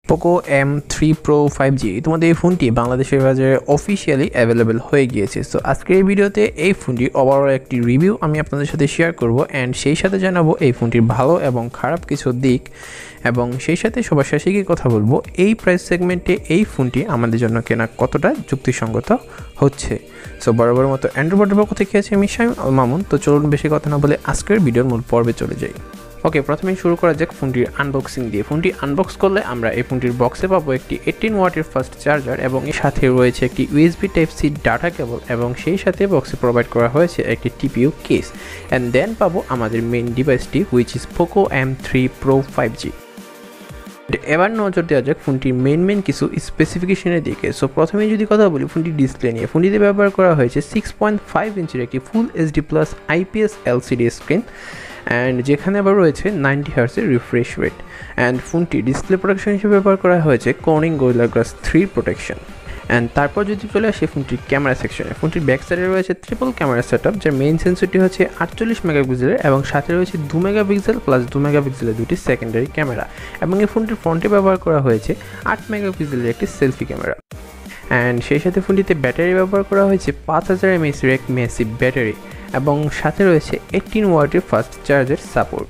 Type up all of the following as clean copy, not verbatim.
Poco M3 Pro 5G তোমাদের এই ফোনটি বাংলাদেশের বাজারে অফিশিয়ালি অ্যাভেলেবেল হয়ে গিয়েছে। সো আজকের এই ভিডিওতে এই ফোনটির ওভারঅল একটি রিভিউ আমি আপনাদের সাথে শেয়ার করব অ্যান্ড সেই সাথে জানাবো এই ফোনটির ভালো এবং খারাপ কিছু দিক এবং সেই সাথে সবার শেষে গিয়ে কথা বলবো এই প্রাইস সেগমেন্টে এই ফোনটি আমাদের জন্য কেনা কতটা যুক্তিসঙ্গত হচ্ছে। সো বরাবর মতো অ্যান্ড্রয়েডের পক্ষ থেকে আছে আমি শামিম আল মামুন। তো চলুন বেশি কথা না বলে আজকের ভিডিওর মূল পর্বে চলে যাই। ওকে, প্রথমে শুরু করা যাক ফোনটির আনবক্সিং দিয়ে। ফোনটি আনবক্স করলে আমরা এই ফোনটির বক্সে পাবো একটি 18 ওয়াটের ফাস্ট চার্জার এবং এর সাথে রয়েছে একটি USB type C data cable এবং সেই সাথে বক্সে প্রোভাইড করা হয়েছে একটি টিপিইউ কেস অ্যান্ড দেন পাবো আমাদের মেইন ডিভাইসটি which is Poco M3 Pro 5G। এবার নজর দেওয়া যাক ফোনটির মেইন কিছু স্পেসিফিকেশনের দিকে। সো প্রথমে যদি কথা বলি ফোনটির ডিসপ্লে নিয়ে, ফোনটিতে ব্যবহার করা হয়েছে 6.5 ইঞ্চির একটি full HD plus IPS LCD screen and যেখানে আবার রয়েছে 90 হার্টজের রিফ্রেশ রেট অ্যান্ড ফোনটি ডিসপ্লে প্রোটেকশন হিসেবে ব্যবহার করা হয়েছে Corning gorilla glass 3 protection. And তারপর যদি চলে আসে ফোনটির ক্যামেরা সেকশনে, ফোনটির ব্যাক সাইডে রয়েছে ট্রিপল ক্যামেরা সেটআপ যার মেইন সেন্সরটি হচ্ছে 48 মেগাপিক্সেলের এবং সাথে রয়েছে 2 মেগাপিক্সেল প্লাস 2 মেগাপিক্সেলের দুটি সেকেন্ডারি ক্যামেরা এবং এই ফোনটির ফ্রন্টে ব্যবহার করা হয়েছে 8 মেগাপিক্সেলের একটি সেলফি ক্যামেরা অ্যান্ড সেই সাথে ফোনটিতে ব্যাটারি ব্যবহার করা হয়েছে 5000 mAh এক ম্যাসিভ ব্যাটারি এবং সাথে রয়েছে 18 ওয়াটের ফাস্ট চার্জের সাপোর্ট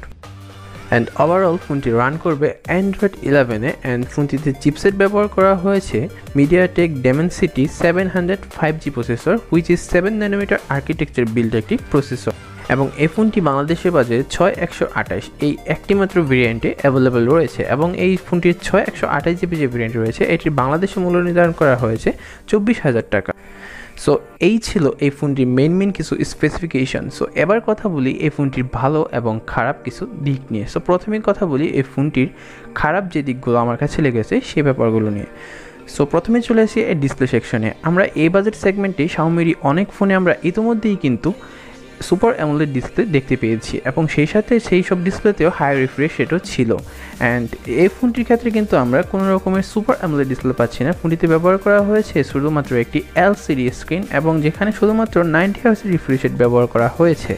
অ্যান্ড ওভারঅল ফোনটি রান করবে অ্যান্ড্রয়েড 11-এ অ্যান্ড ফোনটিতে চিপসেট ব্যবহার করা হয়েছে MediaTek Dimensity 700 5G processor which is 7 nanometre architecture build একটি প্রসেসর এবং এই ফোনটি বাংলাদেশের বাজারে 6128 এই একটি মাত্র ভেরিয়েন্টে অ্যাভেলেবেল রয়েছে এবং এই ফোনটির 6128 জিবি যে ভেরিয়েন্ট রয়েছে এটির বাংলাদেশে মূল্য নির্ধারণ করা হয়েছে 24,000 টাকা। সো এই ছিল এই ফোনটির মেইন কিছু স্পেসিফিকেশন। সো এবার কথা বলি এই ফোনটির ভালো এবং খারাপ কিছু দিক নিয়ে। সো প্রথমেই কথা বলি এই ফোনটির খারাপ যে দিকগুলো আমার কাছে লেগেছে সেই ব্যাপারগুলো নিয়ে। সো প্রথমে চলে আসি এই ডিসপ্লে সেকশনে। আমরা এই বাজেট সেগমেন্টে Xiaomiর অনেক ফোনে আমরা ইতিমধ্যেই কিন্তু সুপার অ্যামোলেড ডিসপ্লে দেখতে পেয়েছি এবং সেই সাথে সেই সব ডিসপ্লেতেও হাই রিফ্রেশ রেটও ছিল অ্যান্ড এই ফোনটির ক্ষেত্রে কিন্তু আমরা কোনো রকমের সুপার অ্যামোলেড ডিসপ্লে পাচ্ছি না। ফোনটিতে ব্যবহার করা হয়েছে শুধুমাত্র একটি এলসিডি স্ক্রিন এবং যেখানে শুধুমাত্র 90 হার্টজের রিফ্রেশ রেট ব্যবহার করা হয়েছে।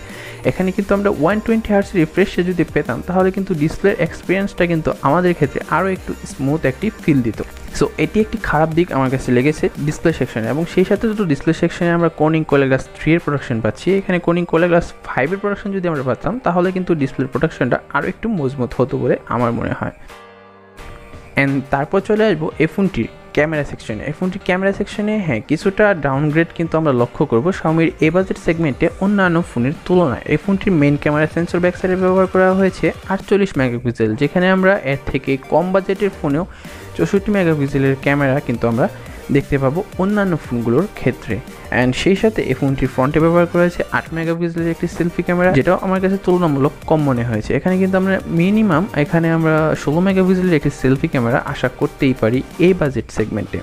এখানে কিন্তু আমরা 120 হার্টজের রিফ্রেশ রেট যদি পেতাম তাহলে কিন্তু ডিসপ্লের এক্সপিরিয়েন্সটা কিন্তু আমাদের ক্ষেত্রে আরও একটু স্মুথ একটি ফিল দিত। সো এটি একটি খারাপ দিক আমার কাছে লেগেছে ডিসপ্লে সেকশনে এবং সেই সাথে দুটো ডিসপ্লে সেকশনে আমরা কর্নিং গোরিলা গ্লাস 3 এর প্রোটেকশন পাচ্ছি। এখানে কর্নিং গোরিলা গ্লাস 5 এর প্রোটেকশন যদি আমরা পাচ্তাম তাহলে কিন্তু ডিসপ্লের প্রোটেকশনটা আরও একটু মজবুত হতো বলে আমার মনে হয়। অ্যান্ড তারপর চলে আসবো এই ফোনটির ক্যামেরা সেকশনে। এই ফোনটির ক্যামেরা সেকশনে কিছুটা ডাউনগ্রেড কিন্তু আমরা লক্ষ্য করবো Xiaomiর এই বাজেট সেগমেন্টে অন্যান্য ফোনের তুলনায়। এই ফোনটির মেইন ক্যামেরা সেন্সর ব্যাক সাইডে ব্যবহার করা হয়েছে 48 মেগাপিক্সেল যেখানে আমরা এর থেকে কম বাজেটের ফোনেও 64 মেগাপিক্সেলের ক্যামেরা কিন্তু আমরা দেখতে পাবো অন্যান্য ফোনগুলোর ক্ষেত্রে অ্যান্ড সেই সাথে এই ফোনটির ফ্রন্টে ব্যবহার করা হয়েছে 8 মেগাপিক্সেলের একটি সেলফি ক্যামেরা যেটাও আমার কাছে তুলনামূলক কম মনে হয়েছে। এখানে কিন্তু আমরা মিনিমাম 16 মেগাপিক্সেলের একটি সেলফি ক্যামেরা আশা করতেই পারি এই বাজেট সেগমেন্টে।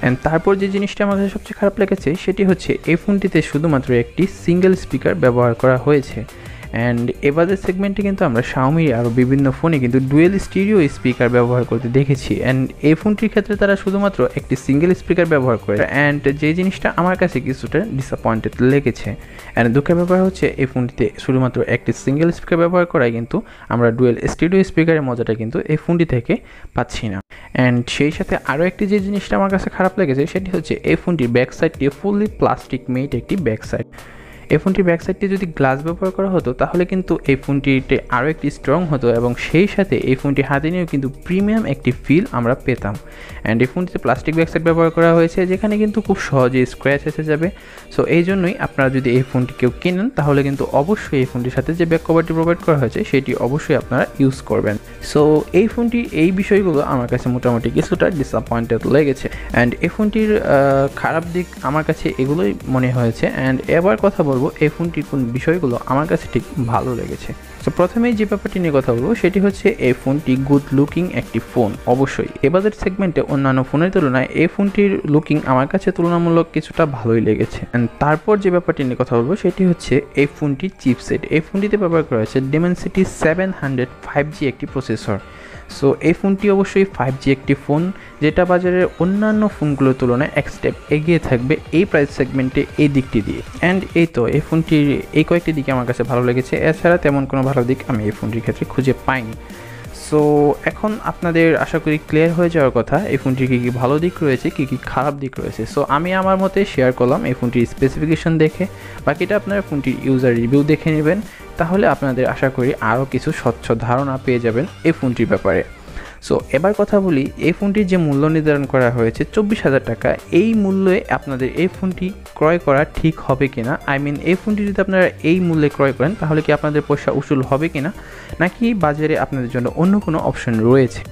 অ্যান্ড তারপর যে জিনিসটা আমার কাছে সবচেয়ে খারাপ লেগেছে সেটি হচ্ছে এই ফোনটিতে শুধুমাত্র একটি সিঙ্গেল স্পিকার ব্যবহার করা হয়েছে অ্যান্ড এবারের সেগমেন্টে কিন্তু আমরা Xiaomiর আরও বিভিন্ন ফোনে কিন্তু ডুয়েল স্টিরিও স্পিকার ব্যবহার করতে দেখেছি অ্যান্ড এই ফোনটির ক্ষেত্রে তারা শুধুমাত্র একটি সিঙ্গেল স্পিকার ব্যবহার করে অ্যান্ড যে জিনিসটা আমার কাছে কিছুটা ডিসঅ্যাপয়েন্টেড লেগেছে। অ্যান্ড দুঃখের ব্যাপার হচ্ছে এই ফোনটিতে শুধুমাত্র একটি সিঙ্গেল স্পিকার ব্যবহার করায় কিন্তু আমরা ডুয়েল স্টিরিও স্পিকারের মজাটা কিন্তু এই ফোনটি থেকে পাচ্ছি না। অ্যান্ড সেই সাথে আরও একটি যে জিনিসটা আমার কাছে খারাপ লেগেছে সেটি হচ্ছে এই ফোনটির ব্যাক সাইডটি ফুললি প্লাস্টিক মেড একটি ব্যাক সাইড। এই ফোনটির ব্যাক সাইডটি যদি গ্লাস ব্যবহার করা হতো তাহলে কিন্তু এই ফোনটিতে আরও একটি স্ট্রং হতো এবং সেই সাথে এই ফোনটি হাতে নিয়েও কিন্তু প্রিমিয়াম একটি ফিল আমরা পেতাম। অ্যান্ড এই ফোনটিতে প্লাস্টিক ব্যাক সাইড ব্যবহার করা হয়েছে যেখানে কিন্তু খুব সহজেই স্ক্র্যাচ এসে যাবে। সো এই জন্যই আপনারা যদি এই ফোনটি কেউ কেনেন তাহলে কিন্তু অবশ্যই এই ফোনটির সাথে যে ব্যাক কভারটি প্রোভাইড করা হয়েছে সেটি অবশ্যই আপনারা ইউজ করবেন। সো এই ফোনটির এই বিষয়গুলো আমার কাছে মোটামুটি কিছুটা ডিসঅ্যাপয়েন্টেড লেগেছে অ্যান্ড এই ফোনটির খারাপ দিক আমার কাছে এগুলোই মনে হয়েছে। অ্যান্ড এবার কথা বলবো এই ফোনটির কোন বিষয়গুলো আমার কাছে ঠিক ভালো লেগেছে। সো প্রথমেই যে ব্যাপারটি নিয়ে কথা বলবো সেটি হচ্ছে এই ফোনটি গুড লুকিং একটি ফোন। অবশ্যই এ বাজেট সেগমেন্টে অন্যান্য ফোনের তুলনায় এই ফোনটির লুকিং আমার কাছে তুলনামূলক কিছুটা ভালোই লেগেছে। অ্যান্ড তারপর যে ব্যাপারটি নিয়ে কথা বলবো সেটি হচ্ছে এই ফোনটির চিপসেট। এই ফোনটিতে ব্যবহার করা হয়েছে ডেমেনসিটি 700 5G একটি প্রসেসর। সো এই ফোনটি অবশ্যই 5G একটি ফোন যেটা বাজারের অন্যান্য ফোনগুলোর তুলনায় এক স্টেপ এগিয়ে থাকবে এই প্রাইস সেগমেন্টে এই দিকটি দিয়ে। অ্যান্ড এই তো এই ফোনটির এই কয়েকটি দিকে আমার কাছে ভালো লেগেছে, এছাড়া তেমন কোনো ভালো দিক আমি এই ফোনটির ক্ষেত্রে খুঁজে পাইনি। সো এখন আপনাদের আশা করি ক্লিয়ার হয়ে যাওয়ার কথা এই ফোনটির কী ভালো দিক রয়েছে, কী খারাপ দিক রয়েছে। সো আমি আমার মতে শেয়ার করলাম এই ফোনটির স্পেসিফিকেশন দেখে, বাকিটা আপনারা ফোনটির ইউজার রিভিউ দেখে নেবেন, তাহলে আপনাদের আশা করি আরও কিছু স্বচ্ছ ধারণা পেয়ে যাবেন এই ফোনটির ব্যাপারে। সো এবার কথা বলি, এই ফোনটির যে মূল্য নির্ধারণ করা হয়েছে 24,000 টাকা, এই মূল্যে আপনাদের এই ফোনটি ক্রয় করা ঠিক হবে কিনা, এই ফোনটি যদি আপনারা এই মূল্যে ক্রয় করেন তাহলে কি আপনাদের পয়সা উসুল হবে কিনা, নাকি বাজারে আপনাদের জন্য অন্য কোনো অপশন রয়েছে।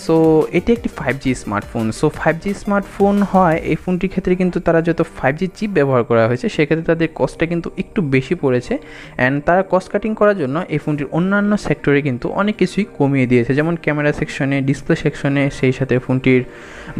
সো এটি একটি 5G smartphone. So 5G smartphone হয় এই ফোনটির ক্ষেত্রে কিন্তু তারা যত 5G চিপ ব্যবহার করা হয়েছে সেক্ষেত্রে তাদের কস্টটা কিন্তু একটু বেশি পড়েছে, অ্যান্ড তারা কস্ট কাটিং করার জন্য এই ফোনটির অন্যান্য সেক্টরে কিন্তু অনেক কিছুই কমিয়ে দিয়েছে, যেমন ক্যামেরা সেকশনে, ডিসপ্লে সেকশনে, সেই সাথে ফোনটির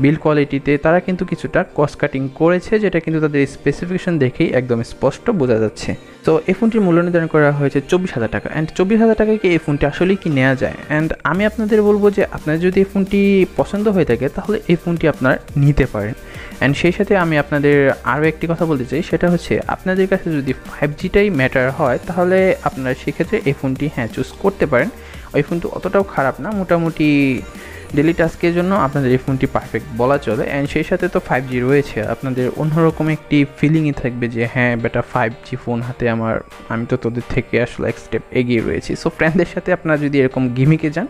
বিল্ড কোয়ালিটিতে তারা কিন্তু কিছুটা কস্ট কাটিং করেছে, যেটা কিন্তু তাদের স্পেসিফিকেশন দেখেই একদম স্পষ্ট বোঝা যাচ্ছে। তো এই ফোনটির মূল্য নির্ধারণ করা হয়েছে 24,000 টাকা, অ্যান্ড 24,000 টাকায় কি এই ফোনটি আসলেই কি নেওয়া যায়। অ্যান্ড আমি আপনাদের বলবো যে আপনাদের যদি এই ফোনটি পছন্দ হয়ে থাকে তাহলে এই ফোনটি আপনারা নিতে পারেন। অ্যান্ড সেই সাথে আমি আপনাদের আরও একটি কথা বলতে চাই, সেটা হচ্ছে আপনাদের কাছে যদি 5Gটাই ম্যাটার হয় তাহলে আপনারা সেক্ষেত্রে এই ফোনটি চুজ করতে পারেন। ওই ফোনটি অতটাও খারাপ না, মোটামুটি ডেলি টাস্কের জন্য আপনাদের এই ফোনটি পারফেক্ট বলা চলে। অ্যান্ড সেই সাথে তো 5G রয়েছে, আপনাদের অন্যরকম একটি ফিলিংই থাকবে যে হ্যাঁ বেটা 5G ফোন হাতে আমি তো তোদের থেকে আসলে এক স্টেপ এগিয়ে রয়েছি। সো ফ্রেন্ডদের সাথে আপনারা যদি এরকম গিমিকে যান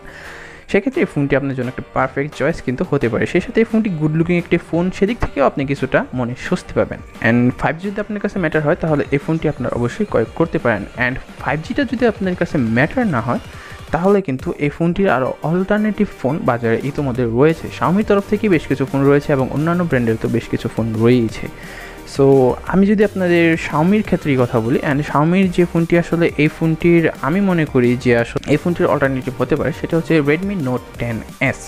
সেক্ষেত্রে এই ফোনটি আপনার জন্য একটা পারফেক্ট চয়েস কিন্তু হতে পারে। সেই সাথে এই ফোনটি গুড লুকিং একটি ফোন, সেদিক থেকেও আপনি কিছুটা মনে স্বস্তি পাবেন। অ্যান্ড 5G যদি আপনার কাছে ম্যাটার হয় তাহলে এই ফোনটি আপনার অবশ্যই ক্রয় করতে পারেন। অ্যান্ড 5Gটা যদি আপনার কাছে ম্যাটার না হয় তাহলে কিন্তু এই ফোনটির আরও অল্টারনেটিভ ফোন বাজারে ইতিমধ্যে রয়েছে। Xiaomi তরফ থেকে বেশ কিছু ফোন রয়েছে এবং অন্যান্য ব্র্যান্ডের তো বেশ কিছু ফোন রয়েছে। সো আমি যদি আপনাদের Xiaomiর ক্ষেত্রেই কথা বলি, অ্যান্ড Xiaomiর যে ফোনটি আসলে এই ফোনটির আমি মনে করি যে আসলে এই ফোনটির অল্টারনেটিভ হতে পারে সেটা হচ্ছে Redmi Note 10S।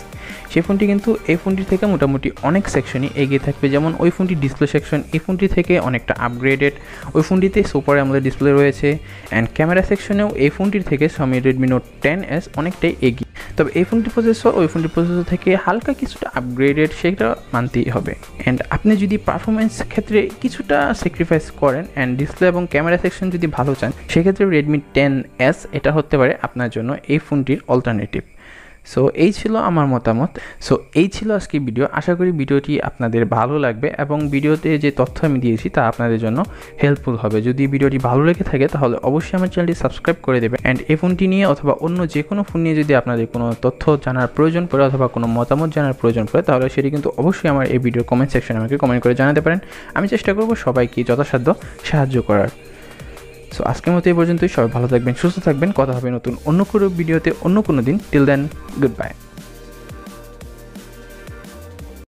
সেই ফোনটি কিন্তু এই ফোনটি থেকে মোটামুটি অনেক সেকশনই এগিয়ে থাকবে, যেমন ওই ফোনটি ডিসপ্লে সেকশন এই ফোনটি থেকে অনেকটা আপগ্রেডেড, ওই ফোনটিতে সুপার অ্যামোলেড ডিসপ্লে রয়েছে, অ্যান্ড ক্যামেরা সেকশনেও এই ফোনটির থেকে Xiaomi Redmi Note 10S অনেকটাই এগিয়ে। তবে এই ফোনটির প্রসেসর ওই ফোনটির প্রসেসর থেকে হালকা কিছুটা আপগ্রেডেড, সেটা মানতেই হবে। অ্যান্ড আপনি যদি পারফরমেন্স ক্ষেত্রে কিছুটা স্যাক্রিফাইস করেন অ্যান্ড ডিসপ্লে এবং ক্যামেরা সেকশন যদি ভালো চান সেক্ষেত্রে Redmi 10S এটা হতে পারে আপনার জন্য এই ফোনটির অল্টারনেটিভ। সো এই ছিল আমার মতামত। সো এই ছিল আজকের ভিডিও। আশা করি ভিডিওটি আপনাদের ভালো লাগবে এবং ভিডিওতে যে তথ্য আমি দিয়েছি তা আপনাদের জন্য হেল্পফুল হবে। যদি ভিডিওটি ভালো লেগে থাকে তাহলে অবশ্যই আমার চ্যানেলটি সাবস্ক্রাইব করে দেবেন। অ্যান্ড এই ফোনটি নিয়ে অথবা অন্য যে কোনো ফোন নিয়ে যদি আপনাদের কোনো তথ্য জানার প্রয়োজন পড়ে অথবা কোনো মতামত জানার প্রয়োজন পড়ে তাহলে সেটি কিন্তু অবশ্যই আমার এই ভিডিওর কমেন্ট সেকশনে আমাকে কমেন্ট করে জানাতে পারেন। আমি চেষ্টা করব সবাইকে যথাসাধ্য সাহায্য করার। সো আজকের মতো এই পর্যন্তই। সবাই ভালো থাকবেন, সুস্থ থাকবেন। কথা হবে নতুন অন্য কোনো ভিডিওতে অন্য কোনো দিন। Till then, good by.